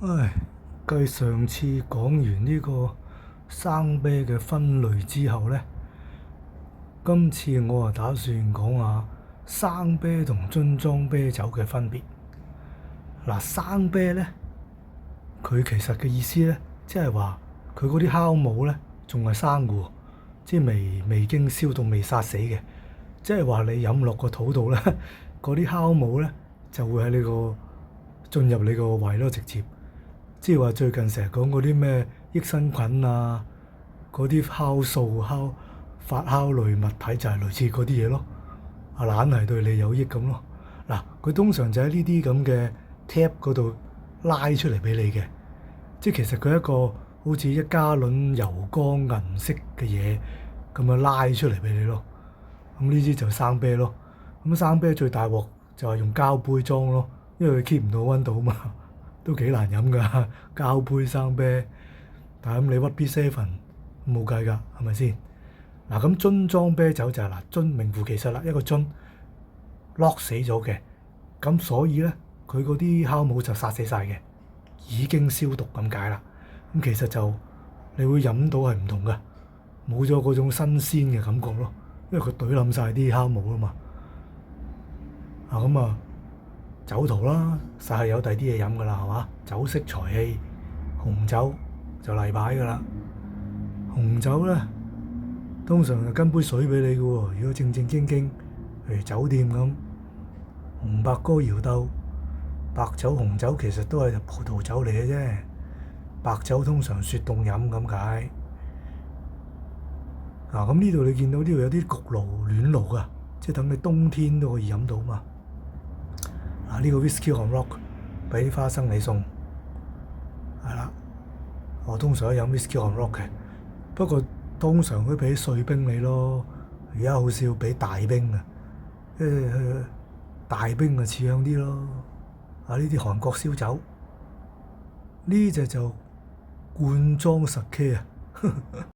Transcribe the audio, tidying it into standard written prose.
唉，繼上次講完呢個生啤嘅分類之後呢，今次我啊打算講下生啤同樽裝啤酒嘅分別。嗱，生啤呢，佢其實嘅意思呢，即係話佢嗰啲酵母呢仲係生嘅喎，即係未經燒凍、未殺死嘅。即係話你飲落個肚度呢，嗰啲酵母呢就會喺你個進入你個胃咯，直接。即係話最近成日講嗰啲咩益生菌啊，嗰啲酵素、發酵類物體就係類似嗰啲嘢咯。懶係對你有益咁咯。嗱，佢通常就喺呢啲咁嘅 tap 嗰度拉出嚟俾你嘅，即係其實佢係一個好似一加侖油光銀色嘅嘢咁樣拉出嚟俾你咯。咁呢啲就生啤咯。咁生啤最大鑊就係用膠杯裝咯，因為佢 keep 唔到溫度啊嘛。都幾難飲㗎，膠杯生啤。但係咁你屈 B7冇計㗎，係咪先？嗱，咁樽裝啤酒就係樽名副其實啦，一個樽 lock 死咗嘅，咁所以咧佢嗰啲酵母就殺死晒嘅，已經消毒咁解啦。咁其實就你會飲到係唔同㗎，冇咗嗰種新鮮嘅感覺咯，因為佢懟冧晒啲酵母啊嘛。咁啊〜酒徒啦，實係有第啲嘢飲噶啦，係嘛？酒色財氣，紅酒就例牌噶啦。紅酒咧，通常就跟杯水俾你嘅喎。如果正正經經，譬如酒店咁，紅白歌謠鬥，白酒紅酒其實都係葡萄酒嚟嘅啫。白酒通常雪凍飲咁解。咁呢度你見到呢度有啲焗爐、暖爐啊，即係等你冬天都可以飲到嘛。呢個 Whisky on Rock 俾花生你送，係啦。我通常都飲 Whisky on Rock 嘅，不過通常會俾碎冰你咯。而家好少俾大冰啊，大冰啊似樣啲咯。呢啲韓國燒酒，呢隻就罐裝 Sake 啊。